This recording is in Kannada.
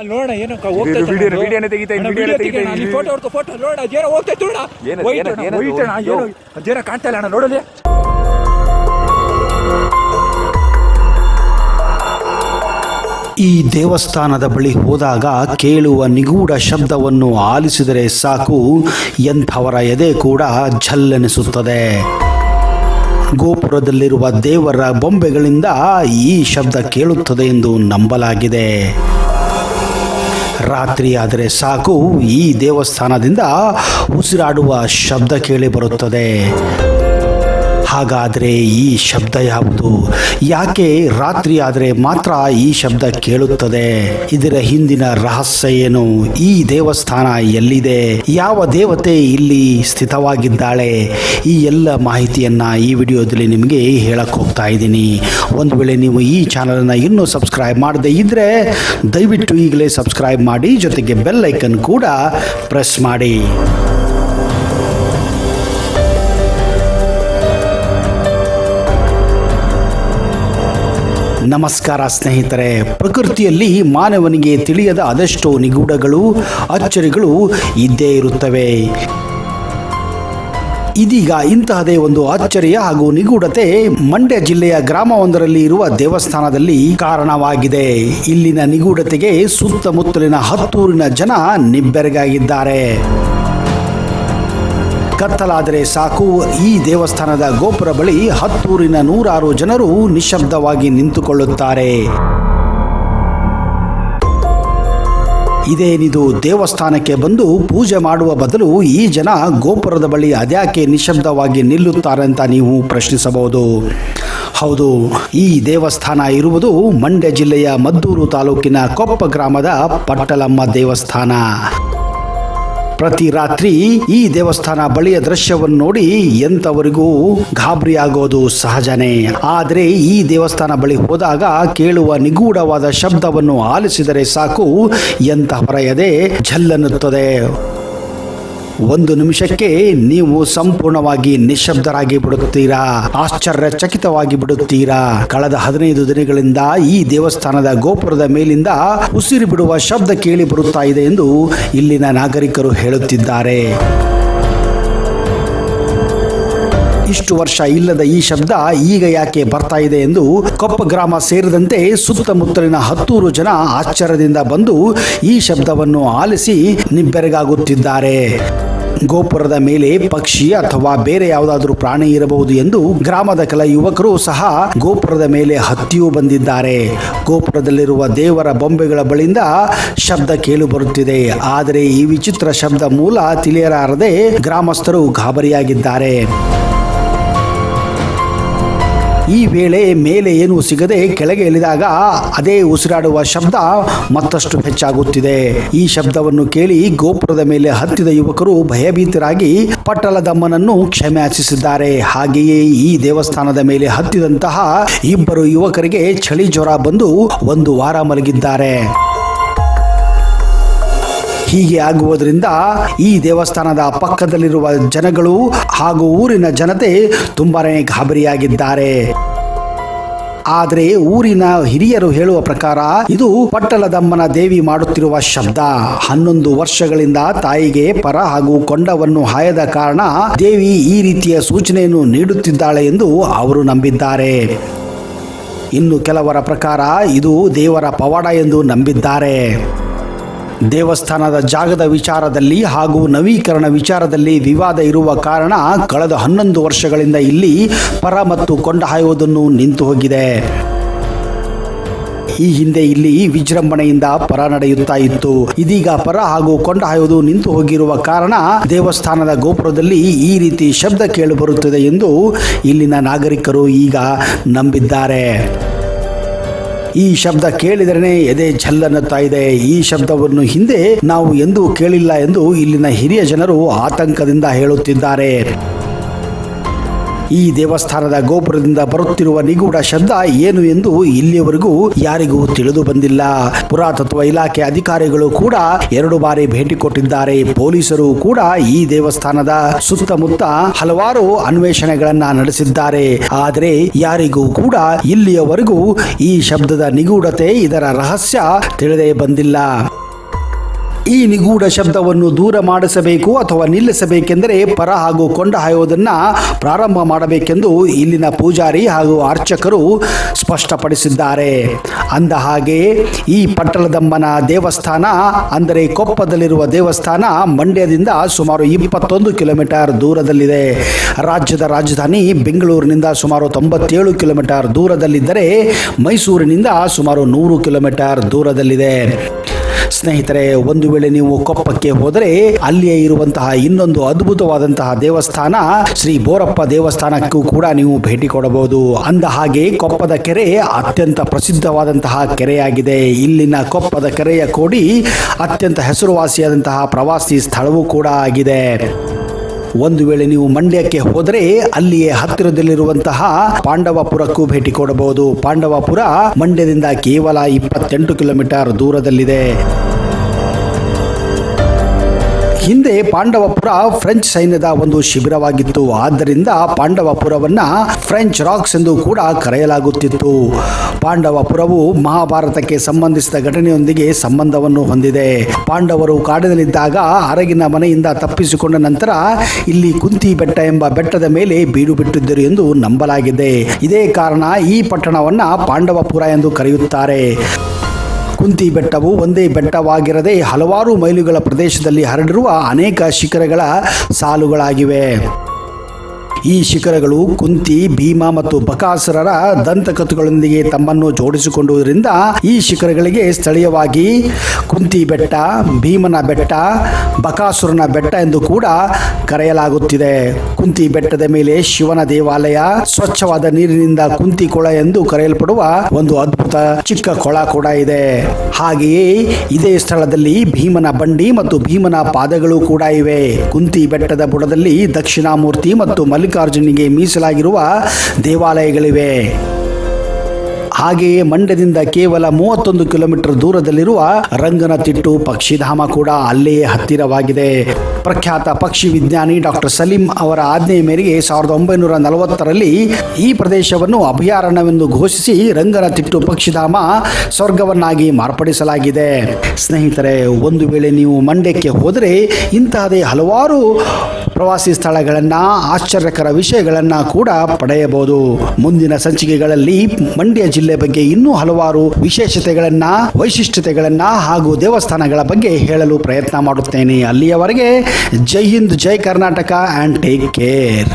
ನೋಡ ಏನೋ ವಿಡಿಯೋನೇ ತೆಗಿತಾ ಫೋಟೋ ನೋಡ ಅದೇನೋ ಹೋಗ್ತೈತೆ ನೋಡ ಏನೋ ಅದೇನೋ ಕಾಣ್ತಾ ಇಲ್ಲ ಅಣ್ಣ ನೋಡಲಿ. ಈ ದೇವಸ್ಥಾನದ ಬಳಿ ಹೋದಾಗ ಕೇಳುವ ನಿಗೂಢ ಶಬ್ದವನ್ನು ಆಲಿಸಿದರೆ ಸಾಕು, ಎಂಥವರ ಎದೆ ಕೂಡ ಝಲ್ಲೆನಿಸುತ್ತದೆ. ಗೋಪುರದಲ್ಲಿರುವ ದೇವರ ಬೊಂಬೆಗಳಿಂದ ಈ ಶಬ್ದ ಕೇಳುತ್ತದೆ ಎಂದು ನಂಬಲಾಗಿದೆ. ರಾತ್ರಿ ಆದರೆ ಸಾಕು ಈ ದೇವಸ್ಥಾನದಿಂದ ಉಸಿರಾಡುವ ಶಬ್ದ ಕೇಳಿ ಬರುತ್ತದೆ. ಹಾಗಾದರೆ ಈ ಶಬ್ದ ಯಾವುದು? ಯಾಕೆ ರಾತ್ರಿ ಆದರೆ ಮಾತ್ರ ಈ ಶಬ್ದ ಕೇಳುತ್ತದೆ? ಇದರ ಹಿಂದಿನ ರಹಸ್ಯ ಏನು? ಈ ದೇವಸ್ಥಾನ ಎಲ್ಲಿದೆ? ಯಾವ ದೇವತೆ ಇಲ್ಲಿ ಸ್ಥಿತವಾಗಿದ್ದಾಳೆ? ಈ ಎಲ್ಲ ಮಾಹಿತಿಯನ್ನು ಈ ವಿಡಿಯೋದಲ್ಲಿ ನಿಮಗೆ ಹೇಳಕ್ಕೆ ಹೋಗ್ತಾ ಇದ್ದೀನಿ. ಒಂದು ವೇಳೆ ನೀವು ಈ ಚಾನಲನ್ನು ಇನ್ನೂ ಸಬ್ಸ್ಕ್ರೈಬ್ ಮಾಡದೇ ಇದ್ದರೆ ದಯವಿಟ್ಟು ಈಗಲೇ ಸಬ್ಸ್ಕ್ರೈಬ್ ಮಾಡಿ, ಜೊತೆಗೆ ಬೆಲ್ ಐಕನ್ ಕೂಡ ಪ್ರೆಸ್ ಮಾಡಿ. ನಮಸ್ಕಾರ ಸ್ನೇಹಿತರೆ. ಪ್ರಕೃತಿಯಲ್ಲಿ ಮಾನವನಿಗೆ ತಿಳಿಯದ ಅದೆಷ್ಟೋ ನಿಗೂಢಗಳು, ಅಚ್ಚರಿಗಳು ಇದ್ದೇ ಇರುತ್ತವೆ. ಇದೀಗ ಇಂತಹದೇ ಒಂದು ಆಶ್ಚರ್ಯ ಹಾಗೂ ನಿಗೂಢತೆ ಮಂಡ್ಯ ಜಿಲ್ಲೆಯ ಗ್ರಾಮವೊಂದರಲ್ಲಿ ಇರುವ ದೇವಸ್ಥಾನದಲ್ಲಿ ಕಾರಣವಾಗಿದೆ. ಇಲ್ಲಿನ ನಿಗೂಢತೆಗೆ ಸುತ್ತಮುತ್ತಲಿನ ಹತ್ತೂರಿನ ಜನ ನಿಬ್ಬೆರಗಾಗಿದ್ದಾರೆ. ಕತ್ತಲಾದರೆ ಸಾಕು ಈ ದೇವಸ್ಥಾನದ ಗೋಪುರ ಬಳಿ ಹತ್ತೂರಿನ ನೂರಾರು ಜನರು ನಿಶ್ಶಬ್ದವಾಗಿ ನಿಂತುಕೊಳ್ಳುತ್ತಾರೆ. ಇದೇನಿದು, ದೇವಸ್ಥಾನಕ್ಕೆ ಬಂದು ಪೂಜೆ ಮಾಡುವ ಬದಲು ಈ ಜನ ಗೋಪುರದ ಬಳಿ ಅದ್ಯಾಕೆ ನಿಶ್ಶಬ್ದವಾಗಿ ನಿಲ್ಲುತ್ತಾರೆ ಅಂತ ನೀವು ಪ್ರಶ್ನಿಸಬಹುದು. ಹೌದು, ಈ ದೇವಸ್ಥಾನ ಇರುವುದು ಮಂಡ್ಯ ಜಿಲ್ಲೆಯ ಮದ್ದೂರು ತಾಲೂಕಿನ ಕೊಪ್ಪ ಗ್ರಾಮದ ಪಟ್ಟಲಮ್ಮ ದೇವಸ್ಥಾನ. ಪ್ರತಿ ರಾತ್ರಿ ಈ ದೇವಸ್ಥಾನ ಬಳಿಯ ದೃಶ್ಯವನ್ನು ನೋಡಿ ಎಂಥವರಿಗೂ ಗಾಬರಿಯಾಗೋದು ಸಹಜನೇ. ಆದರೆ ಈ ದೇವಸ್ಥಾನ ಬಳಿ ಹೋದಾಗ ಕೇಳುವ ನಿಗೂಢವಾದ ಶಬ್ದವನ್ನು ಆಲಿಸಿದರೆ ಸಾಕು, ಎಂಥವರ ಎದೆ ಝಲ್ಲನ್ನುತ್ತದೆ. ಒಂದು ನಿಮಿಷಕ್ಕೆ ನೀವು ಸಂಪೂರ್ಣವಾಗಿ ನಿಶ್ಶಬ್ದರಾಗಿ ಬಿಡುತ್ತೀರಾ, ಆಶ್ಚರ್ಯಚಕಿತವಾಗಿ ಬಿಡುತ್ತೀರಾ. ಕಳೆದ 15 ದಿನಗಳಿಂದ ಈ ದೇವಸ್ಥಾನದ ಗೋಪುರದ ಮೇಲಿಂದ ಉಸಿರು ಬಿಡುವ ಶಬ್ದ ಕೇಳಿ ಬರುತ್ತಾ ಇದೆ ಎಂದು ಇಲ್ಲಿನ ನಾಗರಿಕರು ಹೇಳುತ್ತಿದ್ದಾರೆ. ಇಷ್ಟು ವರ್ಷ ಇಲ್ಲದ ಈ ಶಬ್ದ ಈಗ ಯಾಕೆ ಬರ್ತಾ ಇದೆ ಎಂದು ಕೊಪ್ಪ ಗ್ರಾಮ ಸೇರಿದಂತೆ ಸುತ್ತಮುತ್ತಲಿನ ಹತ್ತೂರು ಜನ ಆಶ್ಚರ್ಯದಿಂದ ಬಂದು ಈ ಶಬ್ದವನ್ನು ಆಲಿಸಿ ನಿಬ್ಬೆರಗಾಗುತ್ತಿದ್ದಾರೆ. ಗೋಪುರದ ಮೇಲೆ ಪಕ್ಷಿ ಅಥವಾ ಬೇರೆ ಯಾವುದಾದ್ರೂ ಪ್ರಾಣಿ ಇರಬಹುದು ಎಂದು ಗ್ರಾಮದ ಕೆಲ ಯುವಕರು ಸಹ ಗೋಪುರದ ಮೇಲೆ ಹತ್ತಿಯೂ ಬಂದಿದ್ದಾರೆ. ಗೋಪುರದಲ್ಲಿರುವ ದೇವರ ಬೊಂಬೆಗಳ ಬಳಿಯಿಂದ ಶಬ್ದ ಕೇಳಿ ಬರುತ್ತಿದೆ. ಆದರೆ ಈ ವಿಚಿತ್ರ ಶಬ್ದ ಮೂಲ ತಿಳಿಯಲಾರದೆ ಗ್ರಾಮಸ್ಥರು ಗಾಬರಿಯಾಗಿದ್ದಾರೆ. ಈ ವೇಳೆ ಮೇಲೆ ಏನೂ ಸಿಗದೆ ಕೆಳಗೆ ಇಳಿದಾಗ ಅದೇ ಉಸಿರಾಡುವ ಶಬ್ದ ಮತ್ತಷ್ಟು ಹೆಚ್ಚಾಗುತ್ತಿದೆ. ಈ ಶಬ್ದವನ್ನು ಕೇಳಿ ಗೋಪುರದ ಮೇಲೆ ಹತ್ತಿದ ಯುವಕರು ಭಯಭೀತರಾಗಿ ಪಟ್ಟಲದಮ್ಮನನ್ನು ಕ್ಷಮೆ ಯಾಚಿಸಿದ್ದಾರೆ. ಹಾಗೆಯೇ ಈ ದೇವಸ್ಥಾನದ ಮೇಲೆ ಹತ್ತಿದಂತಹ ಇಬ್ಬರು ಯುವಕರಿಗೆ ಚಳಿ ಜ್ವರ ಬಂದು 1 ವಾರ ಮಲಗಿದ್ದಾರೆ. ಹೀಗೆ ಆಗುವುದರಿಂದ ಈ ದೇವಸ್ಥಾನದ ಪಕ್ಕದಲ್ಲಿರುವ ಜನಗಳು ಹಾಗೂ ಊರಿನ ಜನತೆ ತುಂಬಾನೇ ಗಾಬರಿಯಾಗಿದ್ದಾರೆ. ಆದರೆ ಊರಿನ ಹಿರಿಯರು ಹೇಳುವ ಪ್ರಕಾರ ಇದು ಪಟ್ಟಲದಮ್ಮನ ದೇವಿ ಮಾಡುತ್ತಿರುವ ಶಬ್ದ. 11 ವರ್ಷಗಳಿಂದ ತಾಯಿಗೆ ಪರ ಹಾಗೂ ಕೊಂಡವನ್ನು ಹಾಯದ ಕಾರಣ ದೇವಿ ಈ ರೀತಿಯ ಸೂಚನೆಯನ್ನು ನೀಡುತ್ತಿದ್ದಾಳೆ ಎಂದು ಅವರು ನಂಬಿದ್ದಾರೆ. ಇನ್ನು ಕೆಲವರ ಪ್ರಕಾರ ಇದು ದೇವರ ಪವಾಡ ಎಂದು ನಂಬಿದ್ದಾರೆ. ದೇವಸ್ಥಾನದ ಜಾಗದ ವಿಚಾರದಲ್ಲಿ ಹಾಗೂ ನವೀಕರಣ ವಿಚಾರದಲ್ಲಿ ವಿವಾದ ಇರುವ ಕಾರಣ ಕಳೆದ 11 ವರ್ಷಗಳಿಂದ ಇಲ್ಲಿ ಪರ ಮತ್ತು ಕೊಂಡ ಹಾಯುವುದನ್ನು ನಿಂತು ಹೋಗಿದೆ. ಈ ಹಿಂದೆ ಇಲ್ಲಿ ವಿಜೃಂಭಣೆಯಿಂದ ಪರ ನಡೆಯುತ್ತಾ ಇತ್ತು. ಇದೀಗ ಪರ ಹಾಗೂ ಕೊಂಡ ಹಾಯುವುದು ನಿಂತು ಹೋಗಿರುವ ಕಾರಣ ದೇವಸ್ಥಾನದ ಗೋಪುರದಲ್ಲಿ ಈ ರೀತಿ ಶಬ್ದ ಕೇಳಿಬರುತ್ತದೆ ಎಂದು ಇಲ್ಲಿನ ನಾಗರಿಕರು ಈಗ ನಂಬಿದ್ದಾರೆ. ಈ ಶಬ್ದ ಕೇಳಿದರೆ ಎದೆ ಝಲ್ಲನ್ನುತ್ತಾ ಇದೆ. ಈ ಶಬ್ದವನ್ನು ಹಿಂದೆ ನಾವು ಎಂದೂ ಕೇಳಿಲ್ಲ ಎಂದು ಇಲ್ಲಿನ ಹಿರಿಯ ಜನರು ಆತಂಕದಿಂದ ಹೇಳುತ್ತಿದ್ದಾರೆ. ಈ ದೇವಸ್ಥಾನದ ಗೋಪುರದಿಂದ ಬರುತ್ತಿರುವ ನಿಗೂಢ ಶಬ್ದ ಏನು ಎಂದು ಇಲ್ಲಿಯವರೆಗೂ ಯಾರಿಗೂ ತಿಳಿದು ಬಂದಿಲ್ಲ. ಪುರಾತತ್ವ ಇಲಾಖೆ ಅಧಿಕಾರಿಗಳು ಕೂಡ 2 ಬಾರಿ ಭೇಟಿ ಕೊಟ್ಟಿದ್ದಾರೆ. ಪೊಲೀಸರು ಕೂಡ ಈ ದೇವಸ್ಥಾನದ ಸುತ್ತಮುತ್ತ ಹಲವಾರು ಅನ್ವೇಷಣೆಗಳನ್ನ ನಡೆಸಿದ್ದಾರೆ. ಆದರೆ ಯಾರಿಗೂ ಕೂಡ ಇಲ್ಲಿಯವರೆಗೂ ಈ ಶಬ್ದದ ನಿಗೂಢತೆ, ಇದರ ರಹಸ್ಯ ತಿಳಿದೇ ಬಂದಿಲ್ಲ. ಈ ನಿಗೂಢ ಶಬ್ದವನ್ನು ದೂರ ಮಾಡಿಸಬೇಕು ಅಥವಾ ನಿಲ್ಲಿಸಬೇಕೆಂದರೆ ಪರ ಹಾಗೂ ಕೊಂಡ ಹಾಯೋದನ್ನ ಪ್ರಾರಂಭ ಮಾಡಬೇಕೆಂದು ಇಲ್ಲಿನ ಪೂಜಾರಿ ಹಾಗೂ ಅರ್ಚಕರು ಸ್ಪಷ್ಟಪಡಿಸಿದ್ದಾರೆ. ಅಂದ ಹಾಗೆ ಈ ಪಟ್ಟಲದಮ್ಮನ ದೇವಸ್ಥಾನ ಅಂದರೆ ಕೊಪ್ಪದಲ್ಲಿರುವ ದೇವಸ್ಥಾನ ಮಂಡ್ಯದಿಂದ ಸುಮಾರು 21 ಕಿಲೋಮೀಟರ್ ದೂರದಲ್ಲಿದೆ. ರಾಜ್ಯದ ರಾಜಧಾನಿ ಬೆಂಗಳೂರಿನಿಂದ ಸುಮಾರು 97 ಕಿಲೋಮೀಟರ್ ದೂರದಲ್ಲಿದ್ದರೆ ಮೈಸೂರಿನಿಂದ ಸುಮಾರು 100 ಕಿಲೋಮೀಟರ್ ದೂರದಲ್ಲಿದೆ. ಸ್ನೇಹಿತರೆ, ಒಂದು ವೇಳೆ ನೀವು ಕೊಪ್ಪಕ್ಕೆ ಹೋದರೆ ಅಲ್ಲಿಯೇ ಇರುವಂತಹ ಇನ್ನೊಂದು ಅದ್ಭುತವಾದಂತಹ ದೇವಸ್ಥಾನ ಶ್ರೀ ಬೋರಪ್ಪ ದೇವಸ್ಥಾನಕ್ಕೂ ಕೂಡ ನೀವು ಭೇಟಿ ಕೊಡಬಹುದು. ಅಂದ ಹಾಗೆ ಕೊಪ್ಪದ ಕೆರೆ ಅತ್ಯಂತ ಪ್ರಸಿದ್ಧವಾದಂತಹ ಕೆರೆಯಾಗಿದೆ. ಇಲ್ಲಿನ ಕೊಪ್ಪದ ಕೆರೆಯ ಕೋಡಿ ಅತ್ಯಂತ ಹೆಸರುವಾಸಿಯಾದಂತಹ ಪ್ರವಾಸಿ ಸ್ಥಳವೂ ಕೂಡ ಆಗಿದೆ. ಒಂದು ವೇಳೆ ನೀವು ಮಂಡ್ಯಕ್ಕೆ ಹೋದರೆ ಅಲ್ಲಿಯೇ ಹತ್ತಿರದಲ್ಲಿರುವಂತಹ ಪಾಂಡವಪುರಕ್ಕೂ ಭೇಟಿ ಕೊಡಬಹುದು. ಪಾಂಡವಪುರ ಮಂಡ್ಯದಿಂದ ಕೇವಲ 28 ಕಿಲೋಮೀಟರ್ ದೂರದಲ್ಲಿದೆ. ಹಿಂದೆ ಪಾಂಡವಪುರ ಫ್ರೆಂಚ್ ಸೈನ್ಯದ ಒಂದು ಶಿಬಿರವಾಗಿತ್ತು. ಆದ್ದರಿಂದ ಪಾಂಡವಪುರವನ್ನ ಫ್ರೆಂಚ್ ರಾಕ್ಸ್ ಎಂದು ಕೂಡ ಕರೆಯಲಾಗುತ್ತಿತ್ತು. ಪಾಂಡವಪುರವು ಮಹಾಭಾರತಕ್ಕೆ ಸಂಬಂಧಿಸಿದ ಘಟನೆಯೊಂದಿಗೆ ಸಂಬಂಧವನ್ನು ಹೊಂದಿದೆ. ಪಾಂಡವರು ಕಾಡಿನಲ್ಲಿದ್ದಾಗ ಅರಗಿನ ಮನೆಯಿಂದ ತಪ್ಪಿಸಿಕೊಂಡ ನಂತರ ಇಲ್ಲಿ ಕುಂತಿ ಬೆಟ್ಟ ಎಂಬ ಬೆಟ್ಟದ ಮೇಲೆ ಬೀಡು ಬಿಟ್ಟಿದ್ದರು ಎಂದು ನಂಬಲಾಗಿದೆ. ಇದೇ ಕಾರಣ ಈ ಪಟ್ಟಣವನ್ನ ಪಾಂಡವಪುರ ಎಂದು ಕರೆಯುತ್ತಾರೆ. ಕುಂತಿ ಬೆಟ್ಟವು ಒಂದೇ ಬೆಟ್ಟವಾಗಿರದೆ ಹಲವಾರು ಮೈಲುಗಳ ಪ್ರದೇಶದಲ್ಲಿ ಹರಡಿರುವ ಅನೇಕ ಶಿಖರಗಳ ಸಾಲುಗಳಾಗಿವೆ. ಈ ಶಿಖರಗಳು ಕುಂತಿ, ಭೀಮ ಮತ್ತು ಬಕಾಸುರರ ದಂತಕಥೆಗಳೊಂದಿಗೆ ತಮ್ಮನ್ನು ಜೋಡಿಸಿಕೊಂಡುವುದರಿಂದ ಈ ಶಿಖರಗಳಿಗೆ ಸ್ಥಳೀಯವಾಗಿ ಕುಂತಿ ಬೆಟ್ಟ, ಭೀಮನ ಬೆಟ್ಟ, ಬಕಾಸುರನ ಬೆಟ್ಟ ಎಂದು ಕೂಡ ಕರೆಯಲಾಗುತ್ತಿದೆ. ಕುಂತಿ ಬೆಟ್ಟದ ಮೇಲೆ ಶಿವನ ದೇವಾಲಯ, ಸ್ವಚ್ಛವಾದ ನೀರಿನಿಂದ ಕುಂತಿ ಕೊಳ ಎಂದು ಕರೆಯಲ್ಪಡುವ ಒಂದು ಅದ್ಭುತ ಚಿಕ್ಕ ಕೊಳ ಕೂಡ ಇದೆ. ಹಾಗೆಯೇ ಇದೇ ಸ್ಥಳದಲ್ಲಿ ಭೀಮನ ಬಂಡಿ ಮತ್ತು ಭೀಮನ ಪಾದಗಳು ಕೂಡ ಇವೆ. ಕುಂತಿ ಬೆಟ್ಟದ ಬುಡದಲ್ಲಿ ದಕ್ಷಿಣಾಮೂರ್ತಿ ಮತ್ತು ಮಲ್ಲಿಕಾರ್ಜುನಿಗೆ ಮೀಸಲಾಗಿರುವ ದೇವಾಲಯಗಳಿವೆ. ಹಾಗೆಯೇ ಮಂಡ್ಯದಿಂದ ಕೇವಲ 31 ಕಿಲೋಮೀಟರ್ ದೂರದಲ್ಲಿರುವ ರಂಗನತಿಟ್ಟು ಪಕ್ಷಿಧಾಮ ಕೂಡ ಅಲ್ಲಿಯೇ ಹತ್ತಿರವಾಗಿದೆ. ಪ್ರಖ್ಯಾತ ಪಕ್ಷಿ ವಿಜ್ಞಾನಿ ಡಾಕ್ಟರ್ ಸಲೀಂ ಅವರ ಆಜ್ಞೆಯ ಮೇರೆಗೆ 1940ರಲ್ಲಿ ಈ ಪ್ರದೇಶವನ್ನು ಅಭಯಾರಣ್ಯವೆಂದು ಘೋಷಿಸಿ ರಂಗನತಿಟ್ಟು ಪಕ್ಷಿಧಾಮ ಸ್ವರ್ಗವನ್ನಾಗಿ ಮಾರ್ಪಡಿಸಲಾಗಿದೆ. ಸ್ನೇಹಿತರೆ, ಒಂದು ವೇಳೆ ನೀವು ಮಂಡ್ಯಕ್ಕೆ ಹೋದರೆ ಇಂತಹದೇ ಹಲವಾರು ಪ್ರವಾಸಿ ಸ್ಥಳಗಳನ್ನು, ಆಶ್ಚರ್ಯಕರ ವಿಷಯಗಳನ್ನು ಕೂಡ ಪಡೆಯಬಹುದು. ಮುಂದಿನ ಸಂಚಿಕೆಗಳಲ್ಲಿ ಮಂಡ್ಯ ಜಿಲ್ಲೆ ಬಗ್ಗೆ ಇನ್ನೂ ಹಲವಾರು ವಿಶೇಷತೆಗಳನ್ನ, ವೈಶಿಷ್ಟ್ಯತೆಗಳನ್ನ ಹಾಗೂ ದೇವಸ್ಥಾನಗಳ ಬಗ್ಗೆ ಹೇಳಲು ಪ್ರಯತ್ನ ಮಾಡುತ್ತೇನೆ. ಅಲ್ಲಿಯವರೆಗೆ ಜೈ ಹಿಂದ್, ಜೈ ಕರ್ನಾಟಕ ಆ್ಯಂಡ್ ಟೇಕ್ ಕೇರ್.